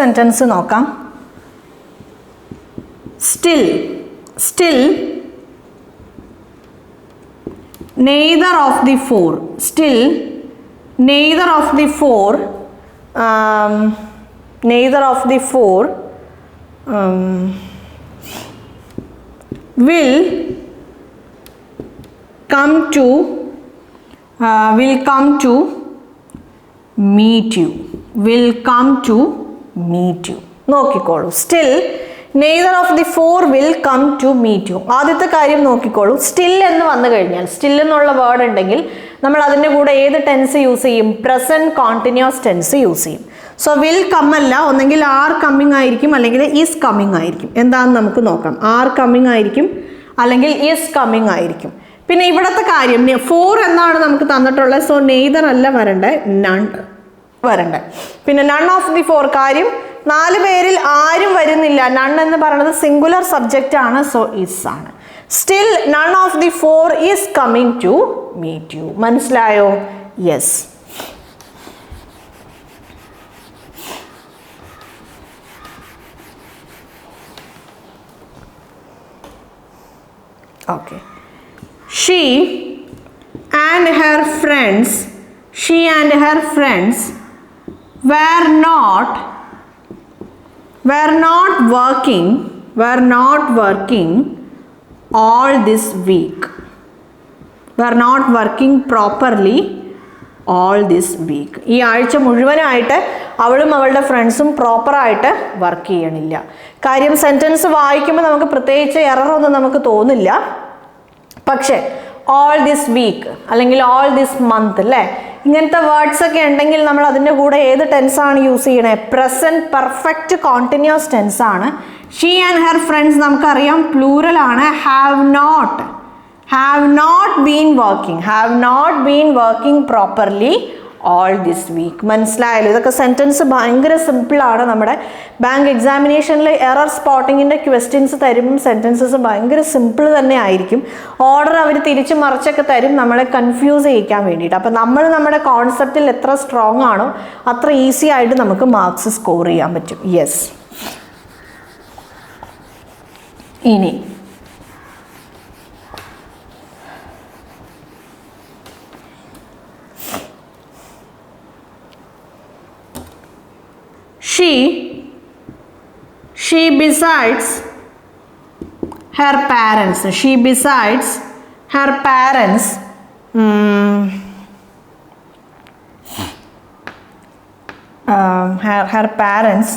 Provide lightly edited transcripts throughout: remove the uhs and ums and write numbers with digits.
Sentence നോക്കാം. still neither of the four will come to meet you. നോക്കിക്കോളൂ. Still neither of the four will come to meet you. ആദ്യത്തെ കാര്യം നോക്കിക്കോളൂ. Still എന്ന് വന്നു കഴിഞ്ഞാൽ, സ്റ്റിൽ എന്നുള്ള വേർഡ് ഉണ്ടെങ്കിൽ നമ്മൾ അതിൻ്റെ കൂടെ ഏത് ടെൻസ് യൂസ് ചെയ്യും? പ്രസന്റ് കോണ്ടിന്യൂസ് ടെൻസ് യൂസ് ചെയ്യും. സോ വിൽ കം അല്ല, ഒന്നെങ്കിൽ ആർ കമ്മിങ് ആയിരിക്കും അല്ലെങ്കിൽ ഈസ് കമ്മിങ് ആയിരിക്കും. എന്താണെന്ന് നമുക്ക് നോക്കാം. ആർ കമ്മിങ് ആയിരിക്കും അല്ലെങ്കിൽ ഈസ് കമ്മിങ് ആയിരിക്കും. പിന്നെ ഇവിടുത്തെ കാര്യം ഫോർ എന്നാണ് നമുക്ക് തന്നിട്ടുള്ളത്. സോ നെയ്തർ അല്ല വരണ്ടേ, നൺ വരണ്ടേ. പിന്നെ നൺ ഓഫ് ദി ഫോർ, കാര്യം 4 പേരിൽ ആരും വരുന്നില്ല. നൺ എന്ന് പറയുന്നത് സിംഗുലർ സബ്ജക്റ്റ് ആണ്. സോ ഈസ് ആണ്. Still none of the four is coming to meet you. മനസ്സിലായോ? Yes. Okay. She and her friends were not working all this week. Were not working properly all this week. ഈ ആഴ്ച മുഴുവനായിട്ട് അവളും അവളുടെ ഫ്രണ്ട്സും പ്രോപ്പറായിട്ട് work ചെയ്യണില്ല. കാര്യം സെൻറ്റൻസ് വായിക്കുമ്പോൾ നമുക്ക് പ്രത്യേകിച്ച് എററൊന്നും നമുക്ക് തോന്നില്ല. പക്ഷേ ഓൾ ദിസ് വീക്ക് അല്ലെങ്കിൽ ഓൾ ദിസ് മന്ത് അല്ലേ, ഇങ്ങനത്തെ വേർഡ്സ് ഒക്കെ ഉണ്ടെങ്കിൽ നമ്മൾ അതിൻ്റെ കൂടെ ഏത് ടെൻസാണ് യൂസ് ചെയ്യണേ? പ്രസൻറ്റ് പെർഫെക്റ്റ് കോണ്ടിന്യൂസ് ടെൻസ് ആണ്. ഷീ ആൻഡ് ഹെർ ഫ്രണ്ട്സ് നമുക്കറിയാം പ്ലൂറൽ ആണ്. Have not been working properly all this week. മനസ്സിലായല്ലോ? ഇതൊക്കെ സെൻറ്റൻസ് ഭയങ്കര സിമ്പിളാണ്. നമ്മുടെ ബാങ്ക് എക്സാമിനേഷനിൽ എറർ സ്പോട്ടിങ്ങിൻ്റെ ക്വസ്റ്റ്യൻസ് തരുമ്പം സെൻറ്റൻസസ് ഭയങ്കര സിമ്പിൾ തന്നെ ആയിരിക്കും. ഓർഡർ അവർ തിരിച്ച് മറിച്ചൊക്കെ തരും നമ്മളെ കൺഫ്യൂസ് ചെയ്യിക്കാൻ വേണ്ടിയിട്ട്. അപ്പം നമ്മൾ നമ്മുടെ കോൺസെപ്റ്റിൽ എത്ര സ്ട്രോങ് ആണോ അത്ര ഈസി ആയിട്ട് നമുക്ക് മാർക്സ് സ്കോർ ചെയ്യാൻ പറ്റും. യെസ്. ഇനി she besides her parents her parents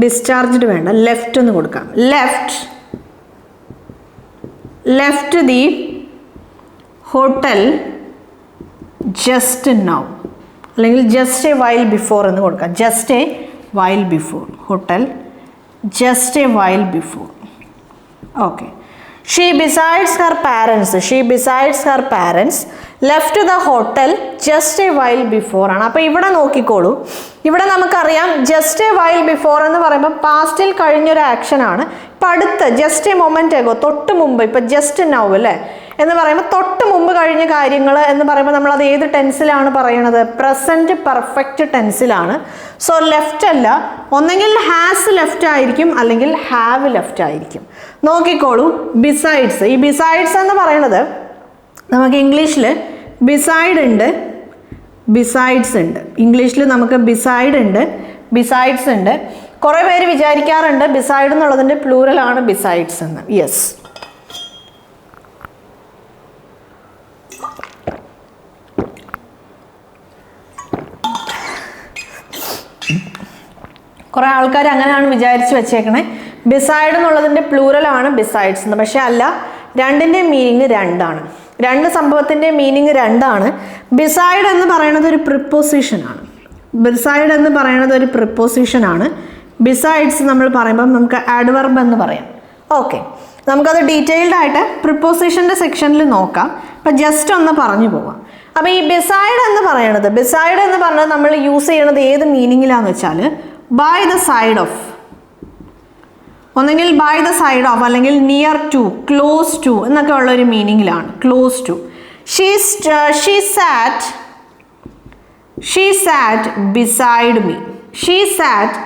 discharged വേണ്ട, left എന്ന് കൊടുക്കാം. left the hotel just now അല്ലെങ്കിൽ ജസ്റ്റ് എ വൈൽ ബിഫോർ എന്ന് കൊടുക്കാം. Just a while before hotel, just a while before. Okay. She besides her parents left the hotel just a while before ആണ്. അപ്പോൾ ഇവിടെ നോക്കിക്കോളൂ. ഇവിടെ നമുക്കറിയാം ജസ്റ്റ് എ വൈൽ ബിഫോർ എന്ന് പറയുമ്പോൾ പാസ്റ്റിൽ കഴിഞ്ഞൊരു ആക്ഷനാണ്. ഇപ്പം അടുത്ത് ജസ്റ്റ് എ മൊമെൻ്റ് ആകോ, തൊട്ട് മുമ്പ്. ഇപ്പം ജസ്റ്റ് നൗ അല്ലേ എന്ന് പറയുമ്പോൾ തൊട്ട് മുമ്പ് കഴിഞ്ഞ കാര്യങ്ങൾ എന്ന് പറയുമ്പോൾ നമ്മൾ അത് ഏത് ടെൻസിലാണ് പറയണത്? പ്രസൻറ്റ് പെർഫെക്റ്റ് ടെൻസിലാണ്. സോ ലെഫ്റ്റ് അല്ല, ഒന്നെങ്കിൽ ഹാസ് ലെഫ്റ്റ് ആയിരിക്കും അല്ലെങ്കിൽ ഹാവ് ലെഫ്റ്റ് ആയിരിക്കും. നോക്കിക്കോളൂ. ബിസൈഡ്സ്, ഈ ബിസൈഡ്സ് എന്ന് പറയുന്നത് നമുക്ക് ഇംഗ്ലീഷിൽ ബിസൈഡ് ഉണ്ട്, ബിസൈഡ്സ് ഉണ്ട്. ഇംഗ്ലീഷിൽ നമുക്ക് ബിസൈഡ് ഉണ്ട്, ബിസൈഡ്സ് ഉണ്ട്. കുറേ പേര് വിചാരിക്കാറുണ്ട് ബിസൈഡ് എന്നുള്ളതിൻ്റെ പ്ലൂറലാണ് ബിസൈഡ്സ് എന്ന്. യെസ്. കുറേ ആൾക്കാർ അങ്ങനെയാണ് വിചാരിച്ച് വെച്ചേക്കണേ, ബിസൈഡ് എന്നുള്ളതിൻ്റെ പ്ലൂറലാണ് ബിസൈഡ്സ് എന്ന്. പക്ഷെ അല്ല, രണ്ടിൻ്റെ മീനിങ് രണ്ടാണ്. രണ്ട് സംഭവത്തിൻ്റെ മീനിങ് രണ്ടാണ്. ബിസൈഡ് എന്ന് പറയുന്നത് ഒരു പ്രിപ്പോസിഷനാണ്. ബിസൈഡ്സ് നമ്മൾ പറയുമ്പം നമുക്ക് ആഡ്വർബ് എന്ന് പറയാം. ഓക്കെ, നമുക്കത് ഡീറ്റെയിൽഡ് ആയിട്ട് പ്രിപ്പോസിഷൻ്റെ സെക്ഷനിൽ നോക്കാം. അപ്പം ജസ്റ്റ് ഒന്ന് പറഞ്ഞു പോവാം. അപ്പോൾ ഈ ബിസൈഡ് എന്ന് പറയുന്നത് നമ്മൾ യൂസ് ചെയ്യണത് ഏത് മീനിങ്ങിലാന്ന് വെച്ചാൽ ബൈ ദ സൈഡ് ഓഫ്, ഒന്നെങ്കിൽ ബൈ ദ സൈഡ് ഓഫ് അല്ലെങ്കിൽ നിയർ ടു, ക്ലോസ് ടു എന്നൊക്കെ ഉള്ളൊരു മീനിങ്ങിലാണ്. Close to. She sat beside me. She sat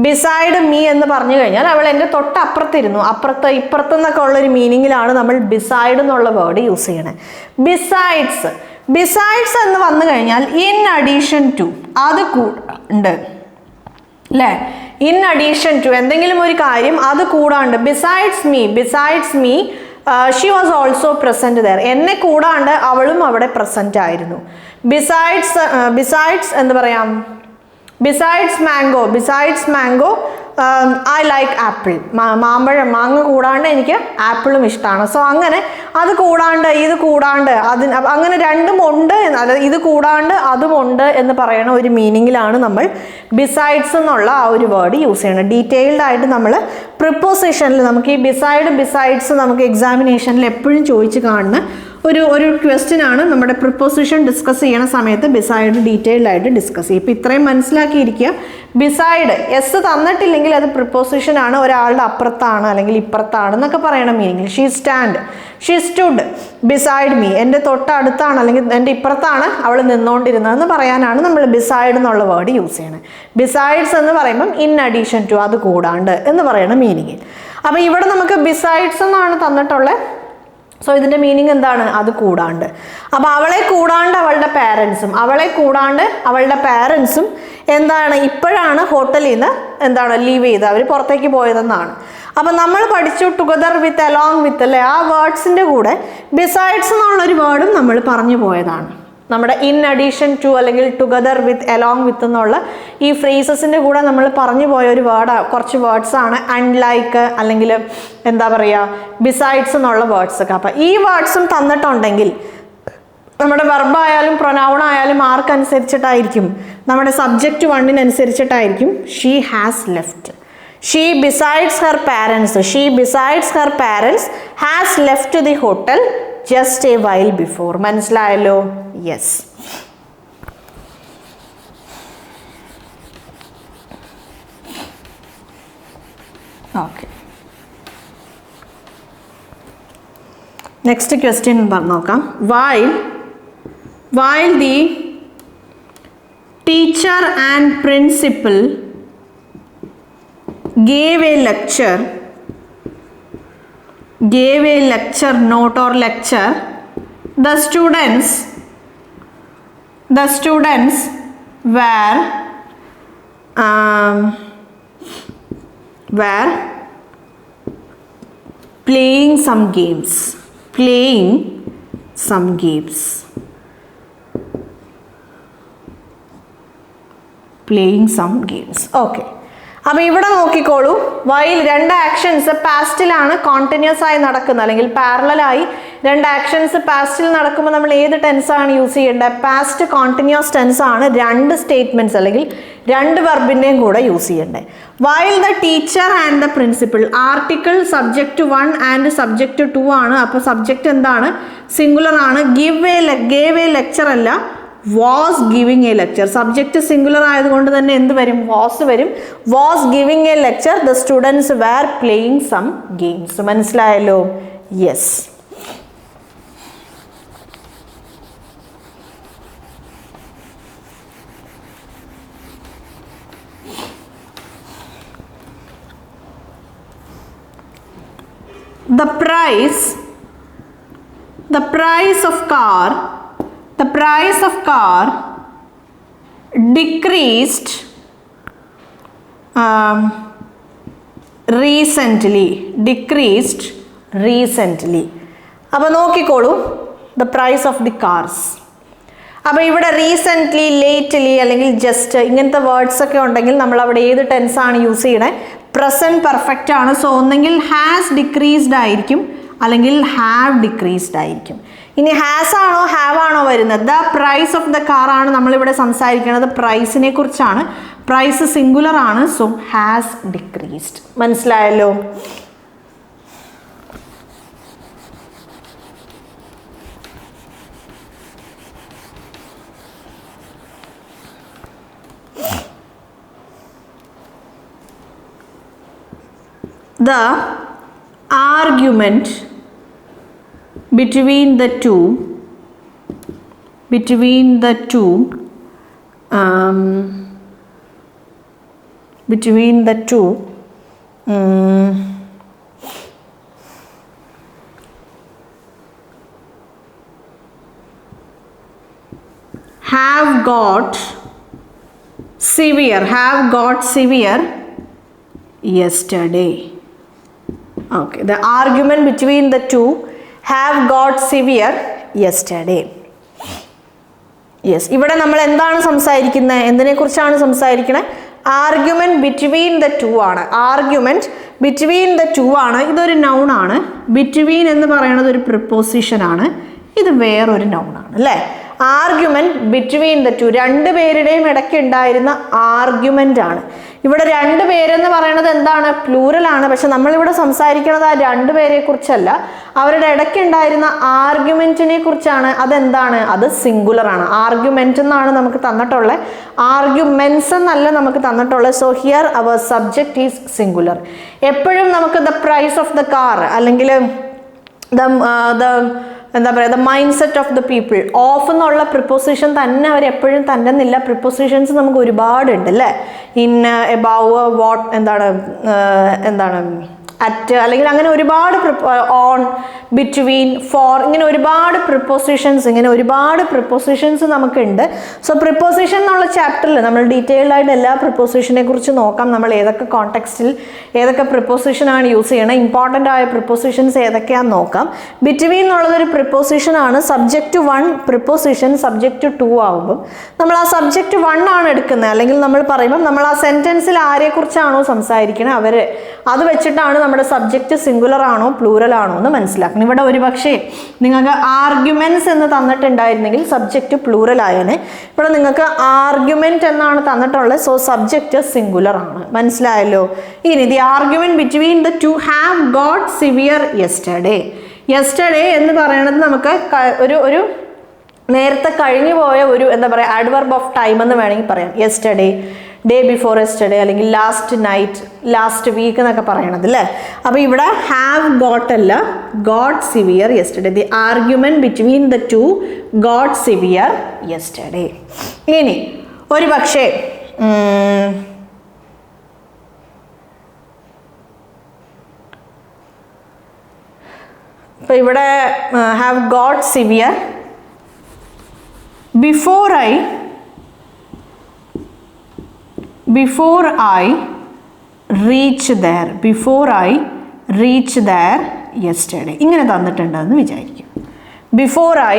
beside me എന്ന് പറഞ്ഞു കഴിഞ്ഞാൽ അവൾ എൻ്റെ തൊട്ടപ്പുറത്തിരുന്നു. അപ്പുറത്ത് ഇപ്പുറത്തെന്നൊക്കെ ഉള്ളൊരു മീനിങ്ങിലാണ് നമ്മൾ ബിസൈഡ് എന്നുള്ള വേർഡ് യൂസ് ചെയ്യണേ. ബിസൈഡ്സ്, ബിസൈഡ്സ് എന്ന് വന്നു കഴിഞ്ഞാൽ ഇൻ അഡീഷൻ ടു, അത് ഉണ്ട് അല്ലേ. ഇൻ അഡീഷൻ ടു എന്തെങ്കിലും ഒരു കാര്യം അത് കൂടാണ്ട്. Besides me, besides me she was also present there. എന്നെ കൂടാണ്ട് അവളും അവിടെ പ്രസൻറ്റ് ആയിരുന്നു. ബിസൈഡ്സ് എന്ന് പറയാം, besides mango, besides mango I like apple. മാങ്ങ കൂടാണ്ട് എനിക്ക് ആപ്പിളും ഇഷ്ടമാണ്. സോ അങ്ങനെ അത് കൂടാണ്ട് ഇത് കൂടാണ്ട് അങ്ങനെ രണ്ടും ഉണ്ട്, അതായത് ഇത് കൂടാണ്ട് അതും ഉണ്ട് എന്ന് പറയുന്ന ഒരു മീനിങ്ങിലാണ് നമ്മൾ ബിസൈഡ്സ് എന്നുള്ള ആ ഒരു വേർഡ് യൂസ് ചെയ്യണം. ഡീറ്റെയിൽഡ് ആയിട്ട് നമ്മൾ പ്രിപ്പോസിഷനിൽ നമുക്ക് ഈ ബിസൈഡ്സ് നമുക്ക് എക്സാമിനേഷനിൽ എപ്പോഴും ചോദിച്ച് കാണുന്ന ഒരു ക്വസ്റ്റ്യൻ ആണ്. നമ്മുടെ പ്രിപ്പോസിഷൻ ഡിസ്കസ് ചെയ്യണ സമയത്ത് ബിസൈഡ് ഡീറ്റെയിൽഡ് ആയിട്ട് ഡിസ്കസ് ചെയ്യും. ഇപ്പം ഇത്രയും മനസ്സിലാക്കിയിരിക്കുക. ബിസൈഡ് എസ് തന്നിട്ടില്ലെങ്കിൽ അത് പ്രിപ്പോസിഷൻ ആണ്, ഒരാളുടെ അപ്പുറത്താണ് അല്ലെങ്കിൽ ഇപ്പുറത്താണ് എന്നൊക്കെ പറയണ മീനിങ്ങിൽ. ഷീ സ്റ്റുഡ് ബിസൈഡ് മീ, എൻ്റെ തൊട്ടടുത്താണ് അല്ലെങ്കിൽ എൻ്റെ ഇപ്പുറത്താണ് അവൾ നിന്നുകൊണ്ടിരുന്നതെന്ന് പറയാനാണ് നമ്മൾ ബിസൈഡ് എന്നുള്ള വേർഡ് യൂസ് ചെയ്യണത്. ബിസൈഡ്സ് എന്ന് പറയുമ്പം ഇൻ അഡീഷൻ ടു, അത് കൂടാണ്ട് എന്ന് പറയുന്ന മീനിങ്ങിൽ. അപ്പം ഇവിടെ നമുക്ക് ബിസൈഡ്സ് എന്നാണ് തന്നിട്ടുള്ളത്. സോ ഇതിൻ്റെ മീനിങ് എന്താണ്? അത് കൂടാണ്ട്. അപ്പോൾ അവളെ കൂടാണ്ട് അവളുടെ പാരൻസും, അവളെ കൂടാണ്ട് അവളുടെ പാരൻസും എന്താണ് ഇപ്പോഴാണ് ഹോട്ടലിൽ നിന്ന് എന്താണ് ലീവ് ചെയ്ത് അവർ പുറത്തേക്ക് പോയതെന്നാണ്. അപ്പം നമ്മൾ പഠിച്ചു ടുഗദർ വിത്ത്, അലോങ് വിത്ത് അല്ലേ, ആ വേർഡ്സിൻ്റെ കൂടെ ബിസൈഡ്സ് എന്നുള്ളൊരു വേർഡും നമ്മൾ പറഞ്ഞു പോയതാണ്. നമ്മുടെ ഇൻ അഡീഷൻ ടു അല്ലെങ്കിൽ ടുഗദർ വിത്ത്, അലോങ് വിത്ത് എന്നുള്ള ഈ ഫ്രേസസിൻ്റെ കൂടെ നമ്മൾ പറഞ്ഞു പോയ ഒരു കുറച്ച് വേർഡ്സാണ് അൺലൈക്ക് അല്ലെങ്കിൽ എന്താ പറയുക ബിസൈഡ്സ് എന്നുള്ള വേർഡ്സൊക്കെ. അപ്പം ഈ വേർഡ്സും തന്നിട്ടുണ്ടെങ്കിൽ നമ്മുടെ വെർബായാലും പ്രൊനൗൺ ആയാലും ആർക്കനുസരിച്ചിട്ടായിരിക്കും? നമ്മുടെ സബ്ജക്റ്റ് വണ്ണിനനുസരിച്ചിട്ടായിരിക്കും. She has left, she besides her parents, she besides her parents has left the hotel just a while before. മനസ്സിലായല്ലോ? യെസ്. ഓക്കെ, നെക്സ്റ്റ് ക്വസ്റ്റ്യൻ നോക്കാം. While the teacher and principal gave a lecture note or lecture, the students were playing some games. Okay, അപ്പോൾ ഇവിടെ നോക്കിക്കോളൂ. While രണ്ട് actions പാസ്റ്റിലാണ് continuous ആയി നടക്കുന്നത് അല്ലെങ്കിൽ പാരലലായി രണ്ട് ആക്ഷൻസ് പാസ്റ്റിൽ നടക്കുമ്പോൾ നമ്മൾ ഏത് ടെൻസാണ് യൂസ് ചെയ്യേണ്ടത്? പാസ്റ്റ് കോണ്ടിന്യൂസ് ടെൻസ് ആണ് രണ്ട് സ്റ്റേറ്റ്മെൻറ്റ്സ് അല്ലെങ്കിൽ രണ്ട് വെർബിൻ്റെയും കൂടെ യൂസ് ചെയ്യേണ്ടത്. While the teacher and the principal, article subject 1 and subject 2 ആണ്. അപ്പോൾ സബ്ജക്റ്റ് എന്താണ്? സിംഗുലർ ആണ്. ഗേവ് എ ലെക്ചർ അല്ല, was giving a lecture. Subject singular ആയതുകൊണ്ട് തന്നെ എന്ത് വരും? വാസ് വരും. Was giving a lecture, the students were playing some games. മനസ്സിലായല്ലോ? Yes. The price of car decreased recently. അപ്പോൾ നോക്കിക്കോളൂ, the price of the cars. അപ്പോൾ ഇവിടെ റീസെൻ്റ്ലി, ലേറ്റ്ലി അല്ലെങ്കിൽ ജസ്റ്റ് ഇങ്ങനത്തെ വേർഡ്സ് ഒക്കെ ഉണ്ടെങ്കിൽ നമ്മൾ അവിടെ ഏത് ടെൻസാണ് യൂസ് ചെയ്യണേ? പ്രസൻറ്റ് പെർഫെക്റ്റ് ആണ്. സോ ഒന്നെങ്കിൽ ഹാസ് ഡിക്രീസ്ഡ് ആയിരിക്കും അല്ലെങ്കിൽ ഹാവ് ഡിക്രീസ്ഡ് ആയിരിക്കും. ഇനി ഹാസ് ആണോ ഹാവ് ആണോ വരുന്നത്? The price of the car ആണ് നമ്മളിവിടെ സംസാരിക്കുന്നത്, പ്രൈസിനെ കുറിച്ചാണ്. പ്രൈസ് സിംഗുലർ ആണ്. So has decreased. മനസ്സിലായല്ലോ? The argument between the two between the two have got severe yesterday. Okay, the argument between the two have got severe yesterday. Yes, ഇവിടെ നമ്മൾ എന്താണ് സംസാരിക്കുന്നത്, എന്തിനെക്കുറിച്ചാണ് സംസാരിക്കുന്നത്? ആർഗ്യുമെൻറ്റ് ബിറ്റ്വീൻ ദ ടു ആണ്. Argument between the two ആണ്. ഇതൊരു നൗണാണ്. Between എന്ന് പറയുന്നത് ഒരു പ്രിപ്പോസിഷനാണ്. ഇത് വേറൊരു നൗണാണ് അല്ലേ. ആർഗ്യുമെൻറ്റ് ബിറ്റ്വീൻ ദ ടു, രണ്ട് പേരുടെയും ഇടയ്ക്ക് ഉണ്ടായിരുന്ന ആർഗ്യുമെൻ്റ് ആണ്. ഇവിടെ രണ്ട് പേരെന്ന് പറയുന്നത് എന്താണ്? പ്ലൂറലാണ്. പക്ഷെ നമ്മളിവിടെ സംസാരിക്കുന്നത് ആ രണ്ട് പേരെ കുറിച്ചല്ല, അവരുടെ ഇടയ്ക്ക് ഉണ്ടായിരുന്ന ആർഗ്യുമെൻറ്റിനെ കുറിച്ചാണ്. അതെന്താണ്? അത് സിംഗുലർ ആണ്. ആർഗ്യുമെൻ്റ് എന്നാണ് നമുക്ക് തന്നിട്ടുള്ളത്, ആർഗ്യുമെൻറ്റ്സ് എന്നല്ല നമുക്ക് തന്നിട്ടുള്ളത്. So here our subject is singular. എപ്പോഴും നമുക്ക് the price of the car അല്ലെങ്കിൽ എന്താ പറയുക, the mind set of the people, of എന്നുള്ള പ്രിപ്പോസിഷൻ തന്നെ അവർ എപ്പോഴും തന്നെന്നില്ല. പ്രിപ്പോസിഷൻസ് നമുക്ക് ഒരുപാടുണ്ട് അല്ലേ. ഇൻ, എബവ്, വാട്ട്, എന്താണ് അറ്റ്, അല്ലെങ്കിൽ അങ്ങനെ ഒരുപാട് ഓൺ, ബിറ്റ്വീൻ, ഫോർ, ഇങ്ങനെ ഒരുപാട് പ്രിപ്പോസിഷൻസ് നമുക്കുണ്ട്. സോ പ്രിപ്പോസിഷൻ എന്നുള്ള ചാപ്റ്ററിൽ നമ്മൾ ഡീറ്റെയിൽഡ് ആയിട്ട് എല്ലാ പ്രിപ്പോസിഷനെ കുറിച്ച് നോക്കാം. നമ്മൾ ഏതൊക്കെ കോണ്ടെക്സ്റ്റിൽ ഏതൊക്കെ പ്രിപ്പോസിഷനാണ് യൂസ് ചെയ്യണം, ഇമ്പോർട്ടൻ്റ് ആയ പ്രിപ്പോസിഷൻസ് ഏതൊക്കെയാണെന്ന് നോക്കാം. ബിറ്റ്വീൻ എന്നുള്ളതൊരു പ്രിപ്പോസിഷനാണ്. സബ്ജക്റ്റ് 1 പ്രിപ്പോസിഷൻ സബ്ജക്റ്റ് 2 ആകുമ്പം നമ്മൾ ആ സബ്ജക്റ്റ് 1 ആണ് എടുക്കുന്നത്. അല്ലെങ്കിൽ നമ്മൾ പറയുമ്പം നമ്മൾ ആ സെൻറ്റൻസിൽ ആരെക്കുറിച്ചാണോ സംസാരിക്കുന്നത് അത് വെച്ചിട്ടാണ് നമ്മുടെ സബ്ജക്റ്റ് സിംഗുലർ ആണോ പ്ലൂറൽ ആണോ എന്ന് മനസ്സിലാക്കണം. ഇവിടെ ഒരു പക്ഷേ നിങ്ങൾക്ക് ആർഗ്യുമെന്റ്സ് എന്ന് തന്നിട്ടുണ്ടായിരുന്നെങ്കിൽ സബ്ജക്റ്റ് പ്ലൂറൽ ആയേനെ. ഇവിടെ നിങ്ങൾക്ക് ആർഗ്യുമെന്റ് എന്നാണ് തന്നിട്ടുള്ളത്. സോ സബ്ജക്റ്റ് സിംഗുലർ ആണ്. മനസ്സിലായല്ലോ. ഇനി the argument between the two have got severe yesterday. Yesterday എന്ന് പറയുന്നത് നമുക്ക് ഒരു നേരത്തെ കഴിഞ്ഞു പോയ ഒരു എന്താ പറയുക ആഡ്വർബ് ഓഫ് ടൈം എന്ന് വേണമെങ്കിൽ പറയാം. യെസ്റ്റർഡേ, ഡേ ബിഫോർ യെസ്റ്റർഡേ, അല്ലെങ്കിൽ ലാസ്റ്റ് നൈറ്റ്, ലാസ്റ്റ് വീക്ക് എന്നൊക്കെ പറയണത് അല്ലേ. അപ്പോൾ ഇവിടെ ഹാവ് ഗോട്ട് അല്ല, got severe yesterday. The argument between the two got severe yesterday. ഇനി ഒരു പക്ഷേ ഇപ്പോൾ ഇവിടെ have got severe before I reach there yesterday. ഇങ്ങനെ തന്നിട്ടുണ്ടെന്ന് വിചാരിക്കും. Before I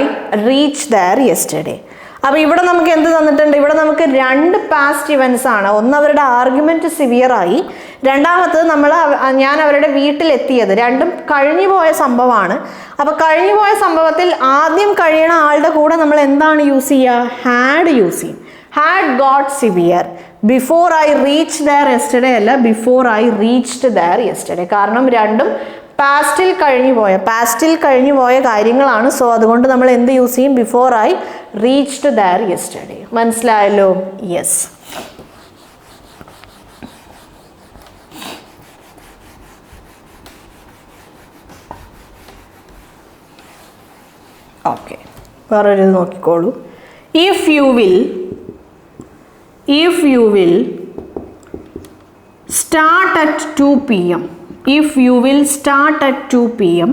reach there yesterday. അപ്പോൾ ഇവിടെ നമുക്ക് എന്ത് തന്നിട്ടുണ്ട്? ഇവിടെ നമുക്ക് രണ്ട് പാസ്റ്റ് ഇവൻറ്റ്സ് ആണ്. ഒന്ന് അവരുടെ ആർഗ്യുമെൻറ്റ് സിവിയറായി, രണ്ടാമത്തത് ഞാൻ അവരുടെ വീട്ടിലെത്തിയത്. രണ്ടും കഴിഞ്ഞു പോയ സംഭവമാണ്. അപ്പോൾ കഴിഞ്ഞു പോയ സംഭവത്തിൽ ആദ്യം കഴിയണ ആളുടെ കൂടെ നമ്മൾ എന്താണ് യൂസ് ചെയ്യുക? ഹാഡ് യൂസ് ചെയ്യും. Had got severe. Before I reach there yesterday അല്ല, before I reached there yesterday. കാരണം രണ്ടും പാസ്റ്റിൽ കഴിഞ്ഞു പോയ കാര്യങ്ങളാണ്. സോ അതുകൊണ്ട് നമ്മൾ എന്ത് യൂസ് ചെയ്യും? Before I reached there yesterday. മനസ്സിലായല്ലോ? യെസ്. ഓക്കെ, വേറൊരു നോക്കിക്കോളൂ. If you will start at 2 PM, if you will start at 2 PM,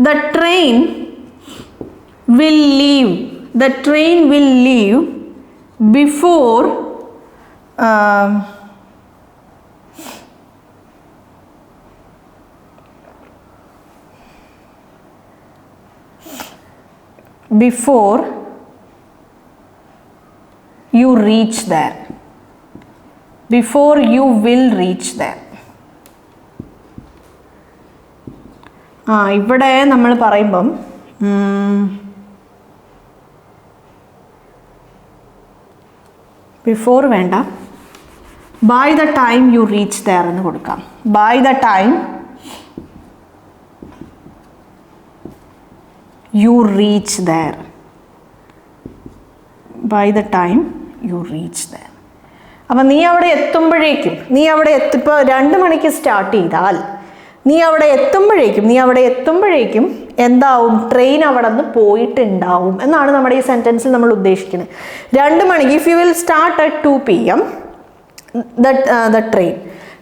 the train will leave before you reach there, before you will reach there. ഇവിടെ നമ്മൾ പറയുമ്പം before വേണ്ട, by the time you reach there എന്ന് കൊടുക്കാം. By the time you reach there, by the time you reach there. അപ്പം നീ അവിടെ എത്തുമ്പോഴേക്കും, ഇപ്പോൾ 2 മണിക്ക് സ്റ്റാർട്ട് ചെയ്താൽ നീ അവിടെ എത്തുമ്പോഴേക്കും എന്താവും? ട്രെയിൻ അവിടെ നിന്ന് പോയിട്ടുണ്ടാവും എന്നാണ് നമ്മുടെ ഈ സെൻറ്റൻസിൽ നമ്മൾ ഉദ്ദേശിക്കുന്നത്. 2 മണിക്ക് if you will start at 2 PM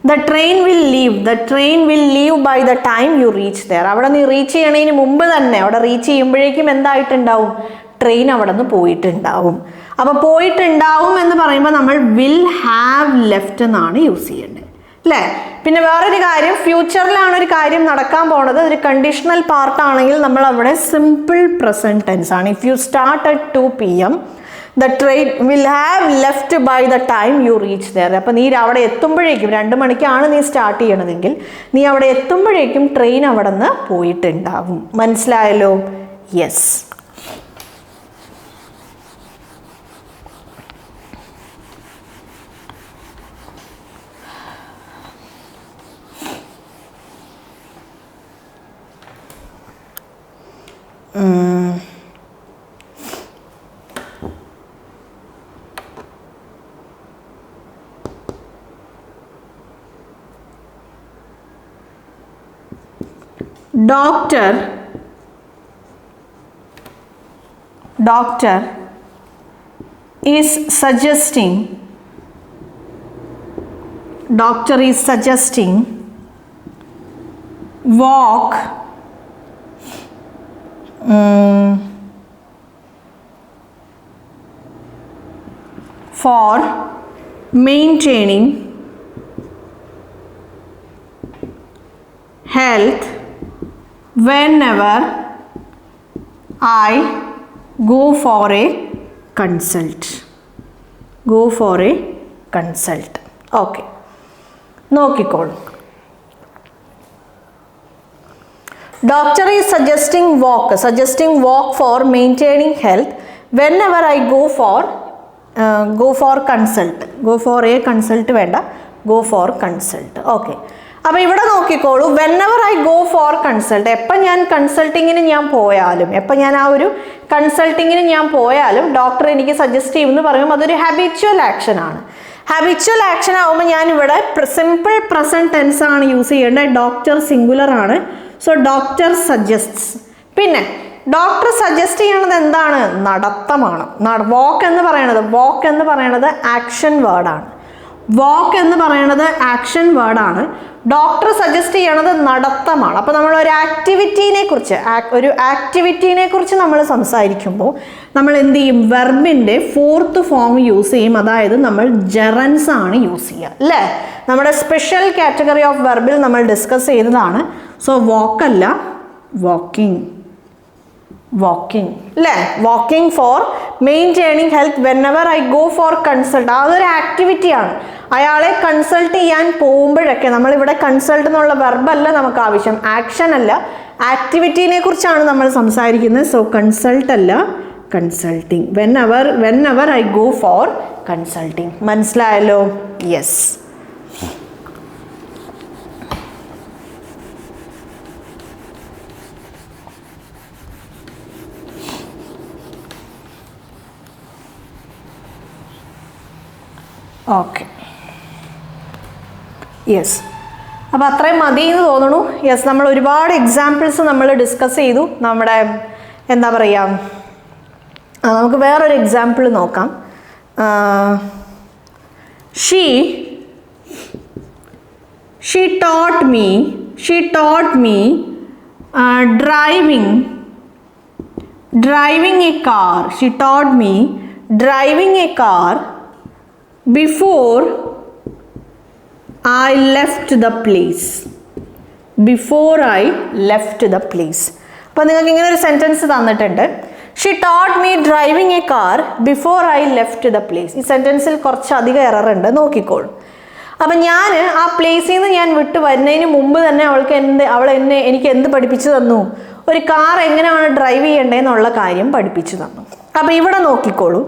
the train will leave by the time you reach there. അവിടെ നീ റീച്ച് ചെയ്യണതിന് മുമ്പ് തന്നെ, അവിടെ റീച്ച് ചെയ്യുമ്പോഴേക്കും എന്തായിട്ടുണ്ടാവും? ട്രെയിൻ അവിടെ നിന്ന് പോയിട്ടുണ്ടാവും. അപ്പോൾ പോയിട്ടുണ്ടാവും എന്ന് പറയുമ്പോൾ നമ്മൾ വിൽ ഹാവ് ലെഫ്റ്റ് എന്നാണ് യൂസ് ചെയ്യേണ്ടത് അല്ലേ? പിന്നെ വേറൊരു കാര്യം, ഫ്യൂച്ചറിലാണ് ഒരു കാര്യം നടക്കാൻ പോണത്, ഒരു കണ്ടീഷണൽ പാർട്ടാണെങ്കിൽ നമ്മൾ അവിടെ സിമ്പിൾ പ്രസൻറ്റ് ടെൻസ് ആണ്. If you start at 2 PM the train will have left by the time you reach there. അപ്പോൾ നീ അവിടെ എത്തുമ്പോഴേക്കും, 2 മണിക്കാണ് നീ സ്റ്റാർട്ട് ചെയ്യണതെങ്കിൽ നീ അവിടെ എത്തുമ്പോഴേക്കും ട്രെയിൻ അവിടെ നിന്ന് പോയിട്ടുണ്ടാവും. മനസ്സിലായല്ലോ? Yes. Doctor is suggesting walk for maintaining health whenever I go for a consult. Okay. നോക്കിക്കോളൂ. Doctor is suggesting walk for maintaining health whenever I go for consult. Go for a consult വേണ്ട, go for consult. Okay. അപ്പോൾ ഇവിടെ നോക്കിക്കോളൂ, വെന്നെവർ I go for consult, എപ്പം ഞാൻ കൺസൾട്ടിങ്ങിന് ഞാൻ പോയാലും doctor എനിക്ക് സജസ്റ്റ് ചെയ്യുമെന്ന് പറയുമ്പോൾ അതൊരു ഹാബിച്വൽ ആക്ഷൻ ആണ്. ഹാബിച്വൽ ആക്ഷൻ ആകുമ്പോൾ ഞാൻ ഇവിടെ സിമ്പിൾ പ്രസൻറ്റ് ടെൻസ് ആണ് യൂസ് ചെയ്യേണ്ടത്. ഡോക്ടർ സിംഗുലർ ആണ്. So doctor suggests. പിന്നെ ഡോക്ടർ സജസ്റ്റ് ചെയ്യണത് എന്താണ്? നടത്തമാണ്. വാക്ക് എന്ന് പറയണത് ആക്ഷൻ വേർഡാണ്. ഡോക്ടർ സജസ്റ്റ് ചെയ്യണത് നടത്തമാണ്. അപ്പോൾ നമ്മൾ ഒരു ആക്ടിവിറ്റീനെ കുറിച്ച് നമ്മൾ സംസാരിക്കുമ്പോൾ നമ്മൾ എന്ത് ചെയ്യും? വെർബിൻ്റെ 4th ഫോം യൂസ് ചെയ്യും. അതായത് നമ്മൾ ജെറൻസ് ആണ് യൂസ് ചെയ്യുക അല്ലേ? നമ്മുടെ സ്പെഷ്യൽ കാറ്റഗറി ഓഫ് വെർബിൽ നമ്മൾ ഡിസ്കസ് ചെയ്തതാണ്. സോ വാക്കല്ല, വാക്കിംഗ് അല്ലേ? Walking for maintaining health whenever I go for consult. അതൊരു ആക്ടിവിറ്റിയാണ്. അയാളെ കൺസൾട്ട് ചെയ്യാൻ പോകുമ്പോഴൊക്കെ, നമ്മളിവിടെ കൺസൾട്ട് എന്നുള്ള വെർബല്ല നമുക്ക് ആവശ്യം, ആക്ഷൻ അല്ല, ആക്ടിവിറ്റീനെ കുറിച്ചാണ് നമ്മൾ സംസാരിക്കുന്നത്. സോ കൺസൾട്ട് അല്ല, consulting. Whenever I go for consulting. മനസ്സിലായല്ലോ? യെസ്. ഓക്കെ. യെസ്. അപ്പോൾ അത്രയും മതി എന്ന് തോന്നുന്നു. യെസ്, നമ്മൾ ഒരുപാട് എക്സാമ്പിൾസ് നമ്മൾ ഡിസ്കസ് ചെയ്തു. നമ്മുടെ എന്താ പറയുക, നമുക്ക് വേറൊരു എക്സാമ്പിൾ നോക്കാം. She taught me driving a car. She taught me driving a car before I left the place. അപ്പോൾ നിങ്ങൾക്ക് ഇങ്ങനെ ഒരു സെൻറ്റൻസ് തന്നിട്ടുണ്ട്. She taught me driving A car before I left the place. ഈ സെൻറ്റൻസിൽ കുറച്ചധികം എറർ ഉണ്ട്, നോക്കിക്കോളൂ. അപ്പം ഞാൻ ആ പ്ലേസിൽ നിന്ന് ഞാൻ വിട്ട് വരുന്നതിന് മുമ്പ് തന്നെ എനിക്ക് എന്ത് പഠിപ്പിച്ചു തന്നു? ഒരു കാർ എങ്ങനെയാണ് ഡ്രൈവ് ചെയ്യേണ്ടതെന്നുള്ള കാര്യം പഠിപ്പിച്ചു തന്നു. അപ്പോൾ ഇവിടെ നോക്കിക്കോളൂ,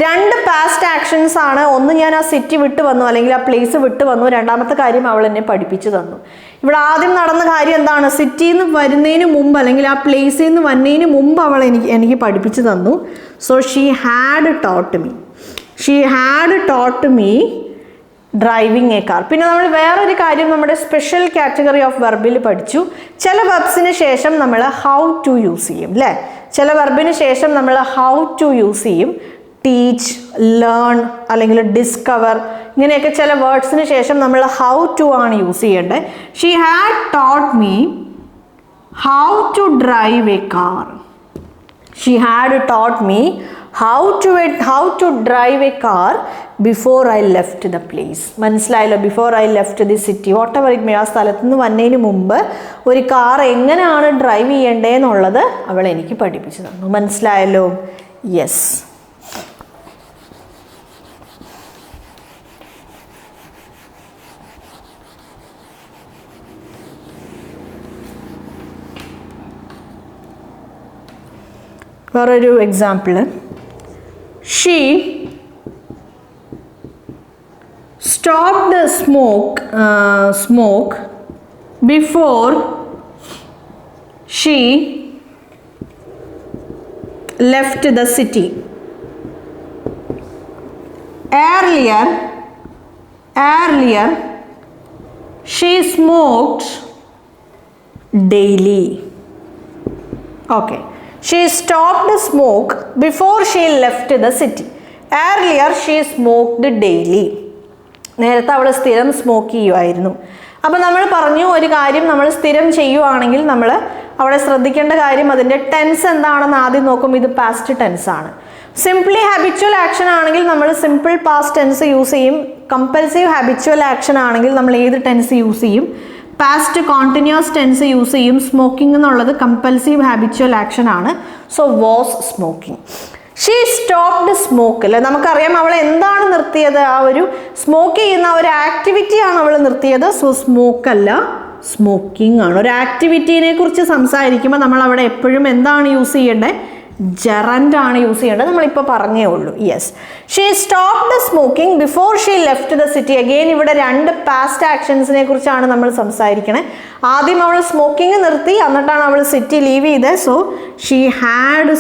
2 പാസ്റ്റ് ആക്ഷൻസ് ആണ്. ഒന്ന്, ഞാൻ ആ സിറ്റി വിട്ട് വന്നു അല്ലെങ്കിൽ ആ പ്ലേസ് വിട്ട് വന്നു. രണ്ടാമത്തെ കാര്യം അവൾ എന്നെ പഠിപ്പിച്ചു തന്നു. ഇവിടെ ആദ്യം നടന്ന കാര്യം എന്താണ്? സിറ്റിയിൽ നിന്ന് വരുന്നതിന് മുമ്പ് അല്ലെങ്കിൽ ആ പ്ലേസിൽ നിന്ന് വന്നതിന് മുമ്പ് അവൾ എനിക്ക് പഠിപ്പിച്ചു തന്നു. So she had taught me driving A car. പിന്നെ നമ്മൾ വേറൊരു കാര്യം നമ്മുടെ സ്പെഷ്യൽ കാറ്റഗറി ഓഫ് വെർബിൽ പഠിച്ചു. ചില വെർബ്സിന് ശേഷം നമ്മൾ ഹൗ ടു യൂസ് ചെയ്യും അല്ലേ? ചില വെർബിന് ശേഷം നമ്മൾ ഹൗ ടു യൂസ് ചെയ്യും. ടീച്ച്, ലേൺ അല്ലെങ്കിൽ ഡിസ്കവർ, ഇങ്ങനെയൊക്കെ ചില വേർഡ്സിന് ശേഷം നമ്മൾ ഹൗ ടു ആണ് യൂസ് ചെയ്യേണ്ടത്. She had taught me how to drive a car. She had taught me how to drive a car before I left the place. മനസ്സിലായല്ലോ? Before I left the city, what ever it may, ആ സ്ഥലത്ത് നിന്ന് വന്നതിന് മുമ്പ് ഒരു car എങ്ങനെയാണ് drive ചെയ്യേണ്ടതെന്നുള്ളത് അവൾ എനിക്ക് പഠിപ്പിച്ചു തന്നു. മനസ്സിലായല്ലോ? യെസ്. വേറൊരു example. She stop the smoke before she left the city. Earlier she smoked daily. Okay. She stopped the smoke before she left the city. Earlier she smoked daily. നേരത്തെ അവൾ സ്ഥിരം സ്മോക്ക് ചെയ്യുമായിരുന്നു. അപ്പോൾ നമ്മൾ പറഞ്ഞു ഒരു കാര്യം നമ്മൾ സ്ഥിരം ചെയ്യുവാണെങ്കിൽ നമ്മൾ അവിടെ ശ്രദ്ധിക്കേണ്ട കാര്യം അതിൻ്റെ ടെൻസ് എന്താണെന്ന് ആദ്യം നോക്കും. ഇത് പാസ്റ്റ് ടെൻസ് ആണ്. സിംപ്ലി ഹാബിച്വൽ ആക്ഷൻ ആണെങ്കിൽ നമ്മൾ സിമ്പിൾ പാസ്റ്റ് ടെൻസ് യൂസ് ചെയ്യും. കമ്പൽസീവ് ഹാബിച്വൽ ആക്ഷൻ ആണെങ്കിൽ നമ്മൾ ഏത് ടെൻസ് യൂസ് ചെയ്യും? പാസ്റ്റ് കോണ്ടിന്യൂസ് ടെൻസ് യൂസ് ചെയ്യും. സ്മോക്കിംഗ് എന്നുള്ളത് കമ്പൽസീവ് ഹാബിച്വൽ ആക്ഷൻ ആണ്. So was smoking. She stopped smoke അല്ലേ? നമുക്കറിയാം അവൾ എന്താണ് നിർത്തിയത്? ആ ഒരു സ്മോക്ക് ചെയ്യുന്ന ഒരു ആക്ടിവിറ്റിയാണ് അവൾ നിർത്തിയത്. സോ സ്മോക്ക് അല്ല, സ്മോക്കിംഗ് ആണ്. ഒരു ആക്ടിവിറ്റീനെ കുറിച്ച് സംസാരിക്കുമ്പോൾ നമ്മൾ അവിടെ എപ്പോഴും എന്താണ് യൂസ് ചെയ്യേണ്ടത്? ജെറൻഡ് ആണ് യൂസ് ചെയ്യേണ്ടത്. നമ്മളിപ്പോൾ പറഞ്ഞേ ഉള്ളൂ. Yes. She stopped smoking before she left the city. Again ഇവിടെ രണ്ട് പാസ്റ്റ് ആക്ഷൻസിനെ കുറിച്ചാണ് നമ്മൾ സംസാരിക്കണേ. ആദ്യം അവൾ സ്മോക്കിംഗ് നിർത്തി, എന്നിട്ടാണ് അവൾ സിറ്റി ലീവ് ചെയ്തത്. So she had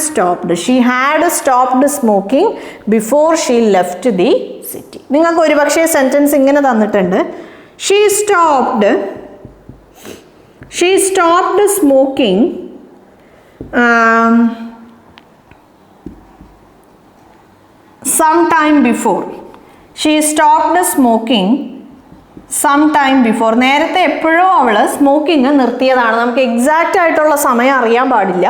stopped smoking before she left the city. നിങ്ങൾക്ക് ഒരുപക്ഷെ സെൻറ്റൻസ് ഇങ്ങനെ തന്നിട്ടുണ്ട്. She stopped smoking sometime before. She stopped smoking sometime before. നേരത്തെ എപ്പോഴോ അവൾ സ്മോക്കിംഗ് നിർത്തിയതാണ്. നമുക്ക് എക്സാക്റ്റ് ആയിട്ടുള്ള സമയം അറിയാൻ പാടില്ല.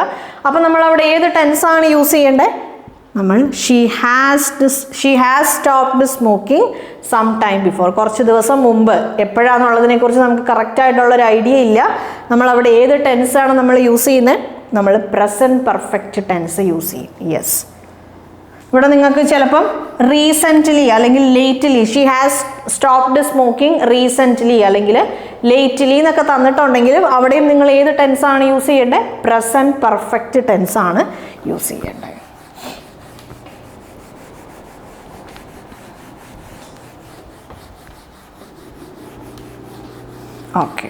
അപ്പോൾ നമ്മൾ അവിടെ ഏത് ടെൻസാണ് യൂസ് ചെയ്യേണ്ടത്? നമ്മൾ she has stopped smoking some time before. കുറച്ച് ദിവസം മുമ്പ്. എപ്പോഴാണെന്നുള്ളതിനെ കുറിച്ച് നമുക്ക് കറക്റ്റ് ആയിട്ടുള്ളൊരു ഐഡിയ ഇല്ല. നമ്മൾ അവിടെ ഏത് ടെൻസാണ് നമ്മൾ യൂസ് ചെയ്യുന്നത്? നമ്മൾ പ്രസൻറ്റ് പെർഫെക്റ്റ് ടെൻസ് യൂസ് ചെയ്യും. യെസ്. ഇവിടെ നിങ്ങൾക്ക് ചിലപ്പം റീസെൻ്റ്ലി അല്ലെങ്കിൽ lately, she has stopped smoking recently അല്ലെങ്കിൽ ലേറ്റ്ലി എന്നൊക്കെ തന്നിട്ടുണ്ടെങ്കിലും അവിടെയും നിങ്ങൾ ഏത് ടെൻസാണ് യൂസ് ചെയ്യേണ്ടത്? പ്രസൻറ്റ് പെർഫെക്റ്റ് ടെൻസാണ് യൂസ് ചെയ്യേണ്ടത്. ഓക്കെ.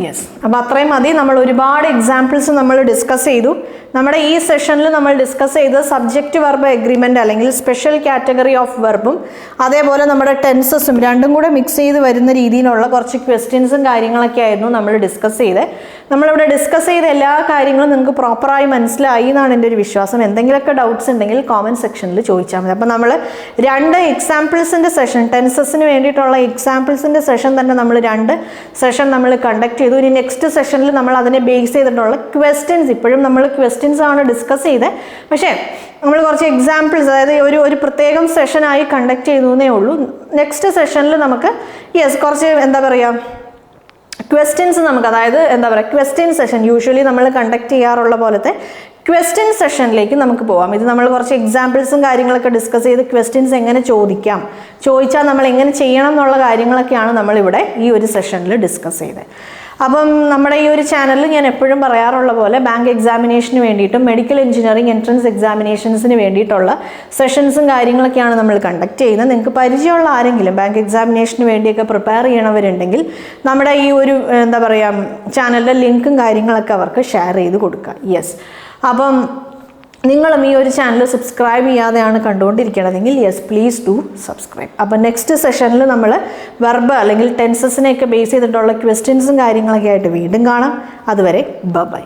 യെസ്. അപ്പോൾ അത്രയും മതി. നമ്മൾ ഒരുപാട് എക്സാമ്പിൾസ് നമ്മൾ ഡിസ്കസ് ചെയ്തു. നമ്മുടെ ഈ സെഷനിൽ നമ്മൾ ഡിസ്കസ് ചെയ്തത് സബ്ജക്റ്റ് വെർബ് എഗ്രിമെൻ്റ് അല്ലെങ്കിൽ സ്പെഷ്യൽ കാറ്റഗറി ഓഫ് വെർബും അതേപോലെ നമ്മുടെ ടെൻസസും രണ്ടും കൂടെ മിക്സ് ചെയ്ത് വരുന്ന രീതിയിലുള്ള കുറച്ച് ക്വസ്റ്റ്യൻസും കാര്യങ്ങളൊക്കെ ആയിരുന്നു നമ്മൾ ഡിസ്കസ് ചെയ്തത്. നമ്മളിവിടെ ഡിസ്കസ് ചെയ്ത എല്ലാ കാര്യങ്ങളും നിങ്ങൾക്ക് പ്രോപ്പറായി മനസ്സിലായി എന്നാണ് എൻ്റെ ഒരു വിശ്വാസം. എന്തെങ്കിലുമൊക്കെ ഡൗട്ട്സ് ഉണ്ടെങ്കിൽ കോമൻറ്റ് സെക്ഷനിൽ ചോദിച്ചാൽ മതി. അപ്പോൾ നമ്മൾ രണ്ട് എക്സാമ്പിൾസിൻ്റെ സെഷൻ, ടെൻസസിന് വേണ്ടിയിട്ടുള്ള എക്സാമ്പിൾസിൻ്റെ സെഷൻ തന്നെ നമ്മൾ രണ്ട് സെഷൻ നമ്മൾ കണ്ടക്ട് ചെയ്തു. ഇനി നെക്സ്റ്റ് സെഷനിൽ നമ്മൾ അതിനെ ബേസ് ചെയ്തിട്ടുള്ള ക്വസ്റ്റ്യൻസ്, ഇപ്പോഴും നമ്മൾ ക്വസ്റ്റ്യൻസ് ആണ് ഡിസ്കസ് ചെയ്തത്, പക്ഷേ നമ്മൾ കുറച്ച് എക്സാമ്പിൾസ്, അതായത് ഒരു പ്രത്യേകം സെഷനായി കണ്ടക്ട് ചെയ്തേ ഉള്ളൂ. നെക്സ്റ്റ് സെഷനിൽ നമുക്ക് കുറച്ച് എന്താ പറയുക ക്വസ്റ്റ്യൻസ് നമുക്ക്, അതായത് എന്താ പറയുക ക്വസ്റ്റ്യൻ സെഷൻ യൂഷ്വലി നമ്മൾ കണ്ടക്ട് ചെയ്യാറുള്ള പോലത്തെ ക്വസ്റ്റ്യൻ സെഷനിലേക്ക് നമുക്ക് പോകാം. ഇത് നമ്മൾ കുറച്ച് എക്സാമ്പിൾസും കാര്യങ്ങളൊക്കെ ഡിസ്കസ് ചെയ്ത് ക്വസ്റ്റ്യൻസ് എങ്ങനെ ചോദിക്കാം, ചോദിച്ചാൽ നമ്മൾ എങ്ങനെ ചെയ്യണം എന്നുള്ള കാര്യങ്ങളൊക്കെയാണ് നമ്മളിവിടെ ഈ ഒരു സെഷനിൽ ഡിസ്കസ് ചെയ്തത്. അപ്പം നമ്മുടെ ഈ ഒരു ചാനലിൽ ഞാൻ എപ്പോഴും പറയാറുള്ള പോലെ ബാങ്ക് എക്സാമിനേഷന് വേണ്ടിയിട്ടും മെഡിക്കൽ എഞ്ചിനീയറിംഗ് എൻട്രൻസ് എക്സാമിനേഷൻസിന് വേണ്ടിയിട്ടുള്ള സെഷൻസും കാര്യങ്ങളൊക്കെയാണ് നമ്മൾ കണ്ടക്ട് ചെയ്യുന്നത്. നിങ്ങൾക്ക് പരിചയമുള്ള ആരെങ്കിലും ബാങ്ക് എക്സാമിനേഷന് വേണ്ടിയൊക്കെ പ്രിപ്പയർ ചെയ്യണവരുണ്ടെങ്കിൽ നമ്മുടെ ഈ ഒരു എന്താ പറയുക ചാനലിൻ്റെ ലിങ്കും കാര്യങ്ങളൊക്കെ അവർക്ക് ഷെയർ ചെയ്ത് കൊടുക്കുക. യെസ്. അപ്പം നിങ്ങളും ഈ ഒരു ചാനൽ സബ്സ്ക്രൈബ് ചെയ്യാതെയാണ് കണ്ടുകൊണ്ടിരിക്കണതെങ്കിൽ യെസ് പ്ലീസ് ഡു സബ്സ്ക്രൈബ്. അപ്പോൾ നെക്സ്റ്റ് സെഷനിൽ നമ്മൾ വെർബ് അല്ലെങ്കിൽ ടെൻസസിനെയൊക്കെ ബേസ് ചെയ്തിട്ടുള്ള ക്വസ്റ്റ്യൻസും കാര്യങ്ങളൊക്കെ ആയിട്ട് വീണ്ടും കാണാം. അതുവരെ ബൈ.